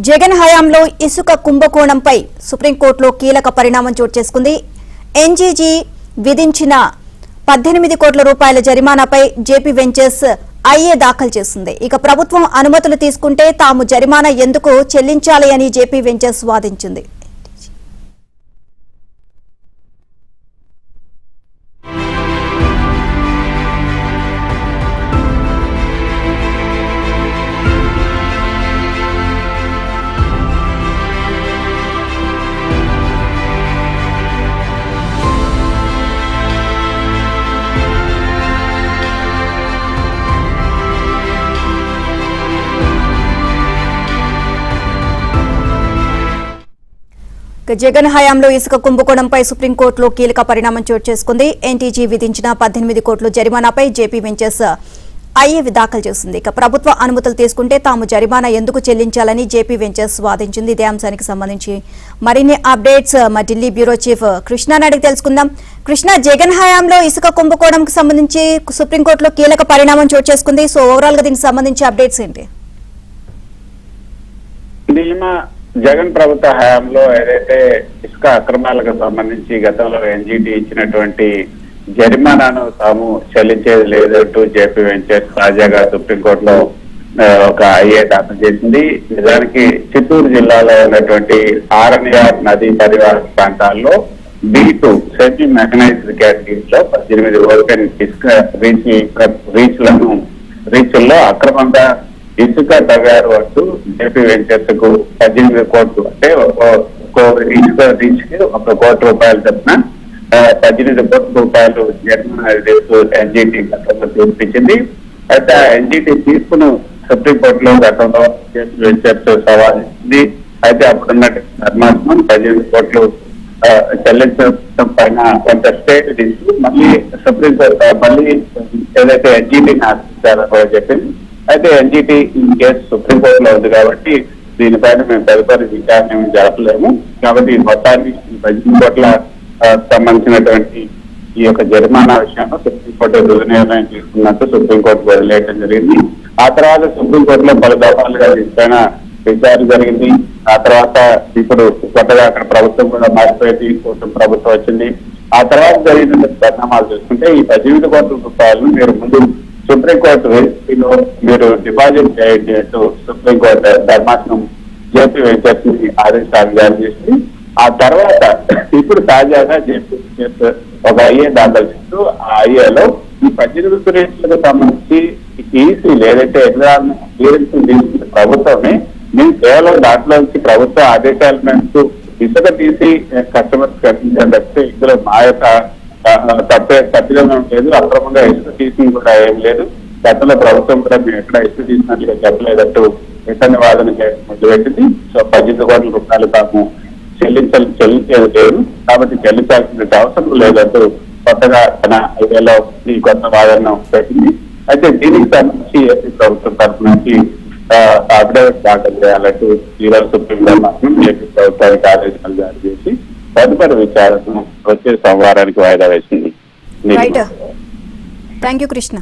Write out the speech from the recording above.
జగన్ హయాంలో ఇసుక కుంభకోణంపై సుప్రీంకోర్టులో కీలక పరిణామం చోటు చేసుకుంది. ఎన్జీజీ విధించిన 18 కోట్ల రూపాయల జరిమానాపై జేపీ వెంచర్స్ ఐఏ దాఖలు చేసింది. ఇక ప్రభుత్వం అనుమతులు తీసుకుంటే తాము జరిమానా ఎందుకు చెల్లించాలి అని జేపీ వెంచర్స్ వాదించింది. జగన్ హయాంలో ఇసుక కుంభకోణంపై సుప్రీంకోర్టులో కీలక పరిణామం చోటు చేసుకుంది. ఎన్టీజీ విధించిన 18 కోట్ల జరిమానాపై జేపీ వెంచర్స్ ఐఏ దాఖలు చేసింది. ఇక ప్రభుత్వ అనుమతులు తీసుకుంటే తాము జరిమానా ఎందుకు చెల్లించాలని జేపీ వెంచర్స్ వాదించింది. ఇదే అంశానికి సంబంధించి మరిన్ని అప్డేట్స్ మా ఢిల్లీ బ్యూరో చీఫ్ కృష్ణ అడిగి తెలుసుకుందాం. కృష్ణ, జగన్ హయాంలో ఇసుక కుంభకోణంకి సంబంధించి సుప్రీంకోర్టులో కీలక పరిణామం చోటు చేసుకుంది. సో ఓవరాల్ గా దీనికి సంబంధించి అప్డేట్స్ ఏంటి? జగన్ ప్రభుత్వ హయాంలో ఏదైతే ఇసుక అక్రమాలకు సంబంధించి గతంలో ఎన్జీటీ ఇచ్చినటువంటి జరిమానాను తాము చెల్లించేది లేదంటూ జేపీ వెంచర్స్ తాజాగా సుప్రీంకోర్టులో ఒక ఐఏ దాఖలు చేసింది. నిజానికి చిత్తూరు జిల్లాలో ఉన్నటువంటి ఆర్ఎన్ఆర్ నదీ పరివాహక ప్రాంతాల్లో B2 సెమీ మెకనైజ్డ్ క్యాటగిరీస్ లో 18 ఓపెన్ ఇసుక రీచ్ల్లో అక్రమంగా ఇసుక తవ్వారు అంటూ జేపీ వెంచర్స్ కు 18 కోట్లు అంటే ఇసుక రీచ్ కి 1 కోటి రూపాయలు తప్పిన 18 కోట్ల రూపాయలు జరిమానా ఎన్జీటీ గతంలో తీర్పించింది. అయితే ఎన్జీటీ తీర్పును సుప్రీంకోర్టులో గతంలో జేపీ వెంచర్స్ సవాలించింది. అయితే అప్పుడున్నట్టు ధర్మాసనం 18 కోట్లు చెల్లించడం పైన కొంత స్టేట్ తీసుకు మళ్ళీ సుప్రీంకోర్టు మళ్ళీ ఏదైతే ఎన్జీటీని ఆశించారని కూడా చెప్పింది. అయితే ఎన్జీటీ ఈ కేసు సుప్రీంకోర్టులో ఉంది కాబట్టి దీనిపైన మేము తదుపరి విచారణ ఏమి జరపలేము. కాబట్టి మొత్తాన్ని 18 కోట్ల సంబంధించినటువంటి ఈ యొక్క జరిమానా విషయంలో సుప్రీంకోర్టు నిర్ణయం తీసుకున్నట్టు సుప్రీంకోర్టు వదిలేయడం జరిగింది. ఆ తర్వాత సుప్రీంకోర్టులో పలు దఫాలుగా దీనిపైన విచారణ జరిగింది. ఆ తర్వాత ఇప్పుడు కొత్తగా అక్కడ ప్రభుత్వం కూడా మారిపోయింది, కూటమి ప్రభుత్వం వచ్చింది. ఆ తర్వాత జరిగిన పరిణామాలు చూసుకుంటే ఈ 18 కోట్ల రూపాయలను మీరు ముందు సుప్రీంకోర్టు రిజిస్ట్రీలో మీరు డిపాజిట్ చేయండి అంటూ సుప్రీంకోర్టు ధర్మాసనం జేపీ వెంచర్స్ ని ఆదేశాలు జారీ చేసింది. ఆ తర్వాత ఇప్పుడు తాజాగా జేపీ వెంచర్స్ ఒక ఐఏ దాఖలు చేస్తూ ఆ ఐఏలో ఈ 18 రేట్లకు సంబంధించి ఈసీ ఏదైతే ఎన్విరాన్మెంట్ క్లియరెన్స్ తీసుకున్న ప్రభుత్వమే మేము కేవలం దాంట్లో నుంచి ప్రభుత్వ ఆదేశాల మేరకు ఇసుక తీసి కస్టమర్స్ కనిపించాలి తప్పితే ఇందులో మా యొక్క తప్పిదం లేదు, అక్రమంగా ఇసుక తీసింది కూడా ఏం లేదు. గతంలో ప్రభుత్వం కూడా మేము ఎక్కడ ఇసుక తీసినట్లుగా చెప్పలేదంటూ రిటర్న్ వాదన మొదలుపెట్టింది. సో 18 కోట్ల రూపాయలు తాము చెల్లించేది లేదు కాబట్టి చెల్లించాల్సిన అవసరం లేదంటూ కొత్తగా తన ఐదేలో ఈ కొత్త వాదన పెట్టింది. అయితే దీనికి సంబంధించి ఏపీ ప్రభుత్వం తరఫు నుంచి అఫిడవిట్ దాఖలు చేయాలంటూ ఈరోజు సుప్రీం ధర్మాసనం ఏపీ ప్రభుత్వానికి ఆదేశాలు జారీ చేసి తదుపరి విచారణను వచ్చే సోమవారానికి వాయిదా వేసింది. Thank you Krishna.